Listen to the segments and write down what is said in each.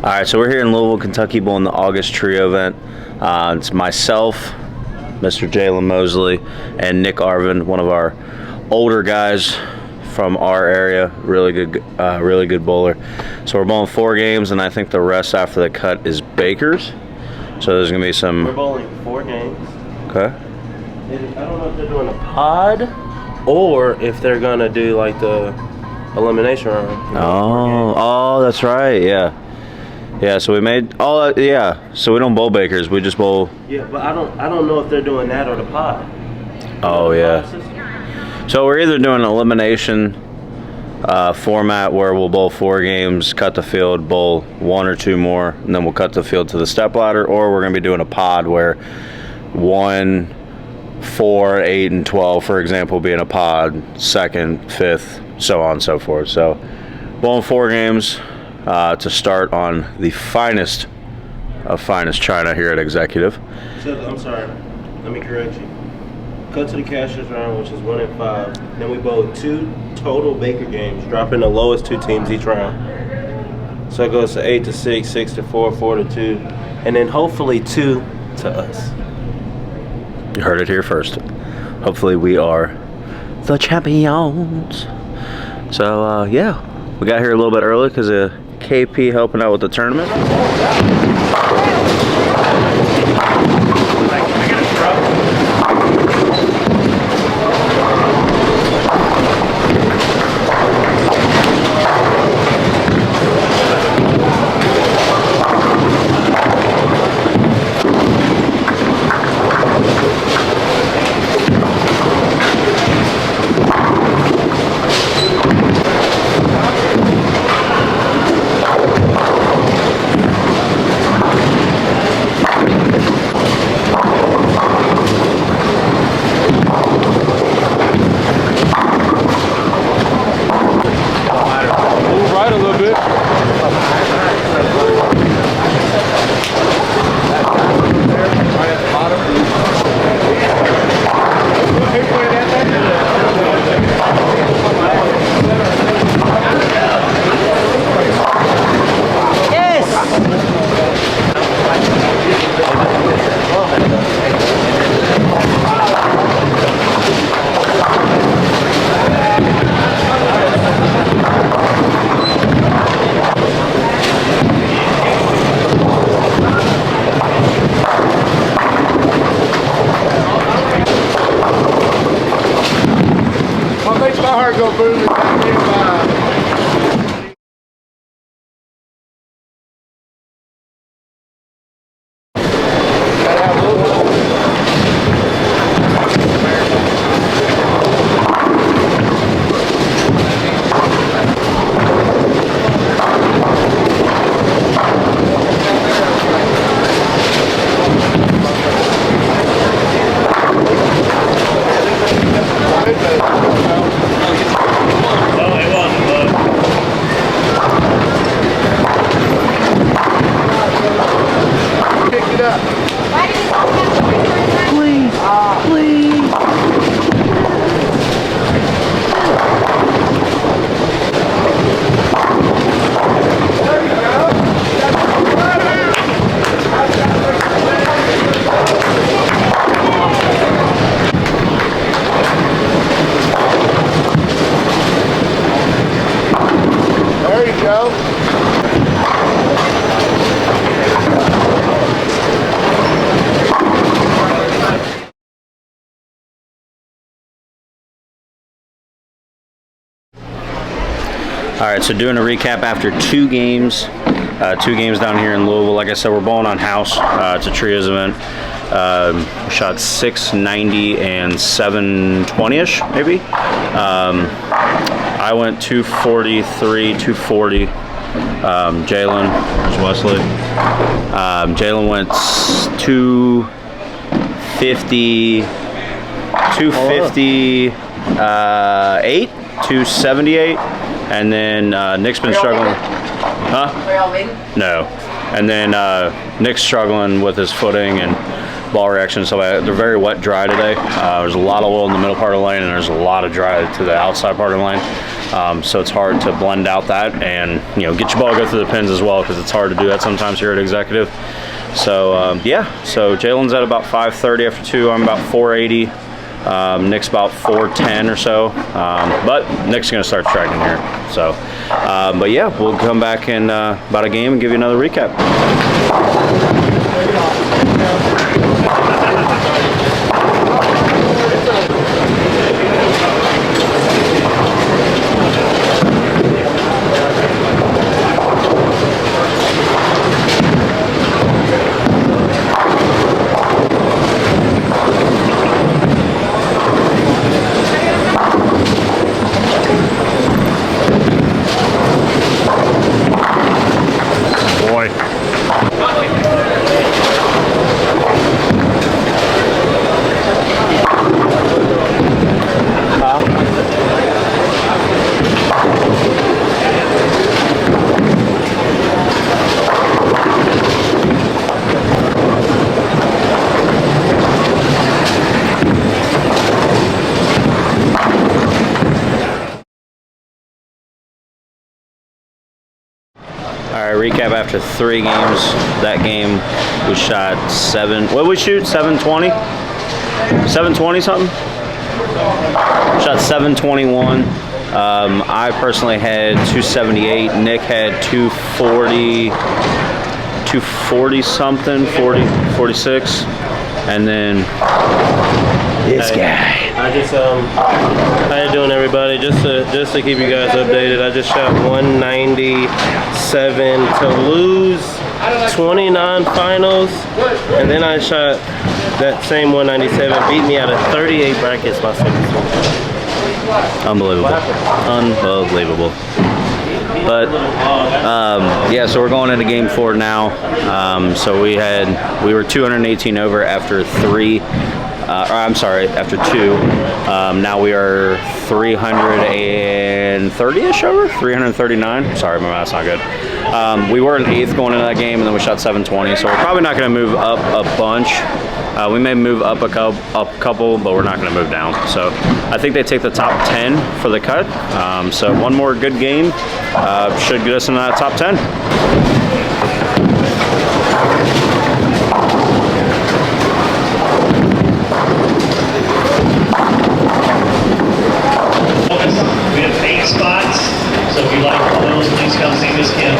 All right, so we're here in Louisville, Kentucky, bowling the August Trio event. It's myself, Mr. Jalen Mosley, and Nick Arvin, one of our older guys from our area. Really good bowler. So we're bowling 4 games, and I think the rest after the cut is Baker's. So there's gonna be some. We're bowling 4 games. Okay. And I don't know if they're doing a pod or if they're gonna do like the elimination round. Oh, that's right. Yeah. Yeah, so we made so we don't bowl Bakers, we just bowl. Yeah, but I don't know if they're doing that or the pod. Oh yeah. So we're either doing an elimination format where we'll bowl 4 games, cut the field, bowl 1 or 2 more, and then we'll cut the field to the stepladder, or we're gonna be doing a pod where 1, 4, 8, and 12, for example, will be in a pod, 2nd, 5th, so on and so forth. So bowling 4 games. To start on the finest of finest china here at Executive. So, I'm sorry, let me correct you. Cut to the cashier's round, which is 1 and 5. Then we bowl 2 total Baker games, dropping the lowest 2 teams each round. So it goes to 8 to 6, 6 to 4, 4 to 2, and then hopefully 2 to us. You heard it here first. Hopefully we are the champions. So yeah, we got here a little bit early because KP helping out with the tournament. All right, so doing a recap after 2 games, 2 games down here in Louisville. Like I said, we're bowling on house. It's a trios event. We shot 690 and 720-ish, maybe. I went 243, 240. Jalen, there's Wesley. Jalen went 250, 258, 278. And then Nick's been struggling. Huh? No. And then Nick's struggling with his footing and ball reaction. So they're very wet dry today. There's a lot of oil in the middle part of the lane, and there's a lot of dry to the outside part of the lane. So it's hard to blend out that and, you know, get your ball go through the pins as well, because it's hard to do that sometimes here at Executive. So, yeah, so Jalen's at about 530 after 2. I'm about 480. Nick's about 410 or so. But Nick's going to start tracking here. So, but yeah, we'll come back in about a game and give you another recap. Recap after 3 games. That game we shot 7. What did we shoot? 720? 720 something? Shot 721. I personally had 278. Nick had 240 something, 46. And then this guy. I just how you doing, everybody? Just to keep you guys updated, I just shot 197 to lose 29 finals, and then I shot that same 197, beat me out of 38 brackets my second season. Unbelievable. Unbelievable. But yeah, so we're going into game 4 now. So we were 218 over after 3. I'm sorry, after 2. Now we are 330-ish over? 339? Sorry, my math's not good. We were in 8th going into that game, and then we shot 720. So we're probably not going to move up a bunch. We may move up a couple, but we're not going to move down. So I think they take the top 10 for the cut. So one more good game should get us in that top 10. We have 8 spots, so if you like those, please come see Miss Kim.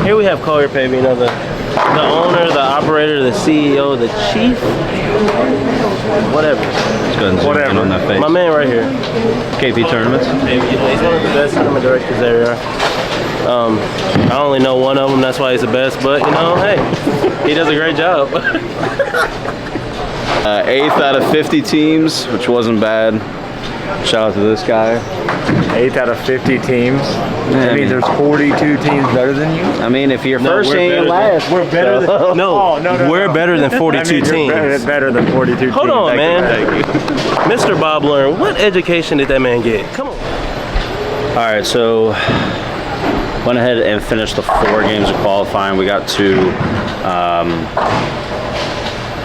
Here we have Collier Paving, you know, the owner, the operator, the CEO, the chief, whatever. Let's go and zoom in on that face. My man right here. KP Tournaments. He's one of the best tournament directors there are. I only know one of them, that's why he's the best, but you know, hey, he does a great job. 8th out of 50 teams, which wasn't bad. Shout out to this guy. 8th out of 50 teams. That means there's 42 teams better than you? I mean, if you're first, you ain't last. We're better than... No, we're better than 42 teams. Better than 42 teams. Hold on, man. Mr. Bob Learn, what education did that man get? Come on. All right, so went ahead and finished the 4 games of qualifying. We got to,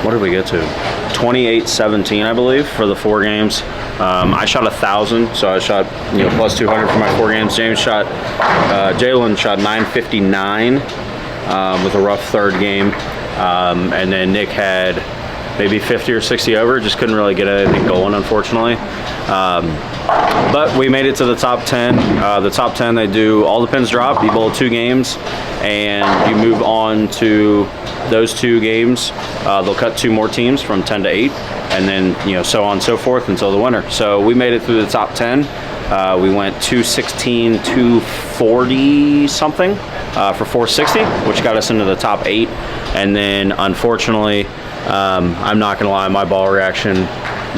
what did we get to? 28-17, I believe, for the 4 games. I shot 1,000, so I shot plus 200 for my 4 games. Jalen shot 959 with a rough 3rd game, and then Nick had maybe 50 or 60 over. Just couldn't really get anything going, unfortunately. But we made it to the top 10. The top 10, they do all the pins drop. You bowl 2 games, and you move on to those 2 games. They'll cut 2 more teams from 10 to 8, and then so on and so forth until the winner. So we made it through the top 10. We went 216, 240 something for 460, which got us into the top 8. And then unfortunately, I'm not gonna lie, my ball reaction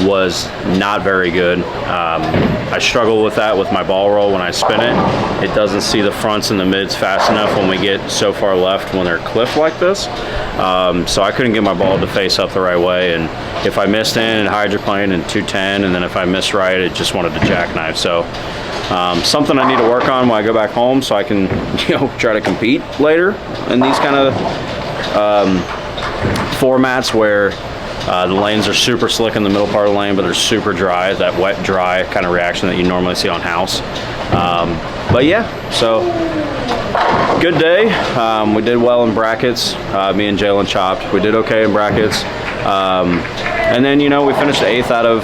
was not very good. I struggle with that with my ball roll when I spin it. It doesn't see the fronts and the mids fast enough when we get so far left when they're cliff like this. So I couldn't get my ball to face up the right way, and if I missed in and hydroplane and 210, and then if I missed right, it just wanted to jackknife. So something I need to work on when I go back home, so I can try to compete later in these kind of formats where the lanes are super slick in the middle part of the lane, but they're super dry, that wet, dry kind of reaction that you normally see on house. But yeah, so good day. We did well in brackets. Me and Jalen chopped. We did okay in brackets. And then, we finished 8th out of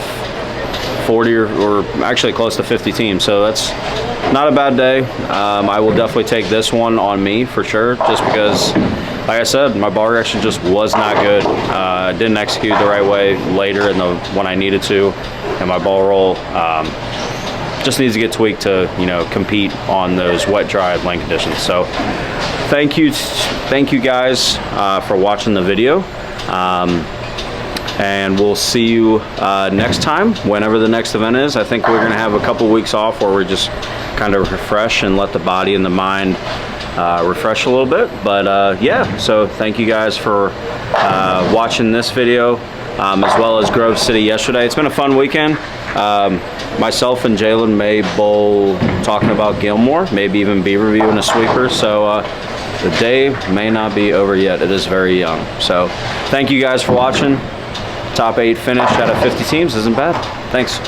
40 or actually close to 50 teams. So that's not a bad day. I will definitely take this one on me for sure, just because, like I said, my ball reaction just was not good. I didn't execute the right way later when I needed to, and my ball roll just needs to get tweaked to compete on those wet, dry lane conditions. So thank you guys for watching the video. And we'll see you next time, whenever the next event is. I think we're going to have a couple weeks off where we just kind of refresh and let the body and the mind refresh a little bit. But yeah, so thank you guys for watching this video, as well as Grove City yesterday. It's been a fun weekend. Myself and Jalen may bowl talking about Gilmore, maybe even be reviewing a sweeper. So the day may not be over yet. It is very young. So thank you guys for watching. Top 8 finish out of 50 teams isn't bad. Thanks.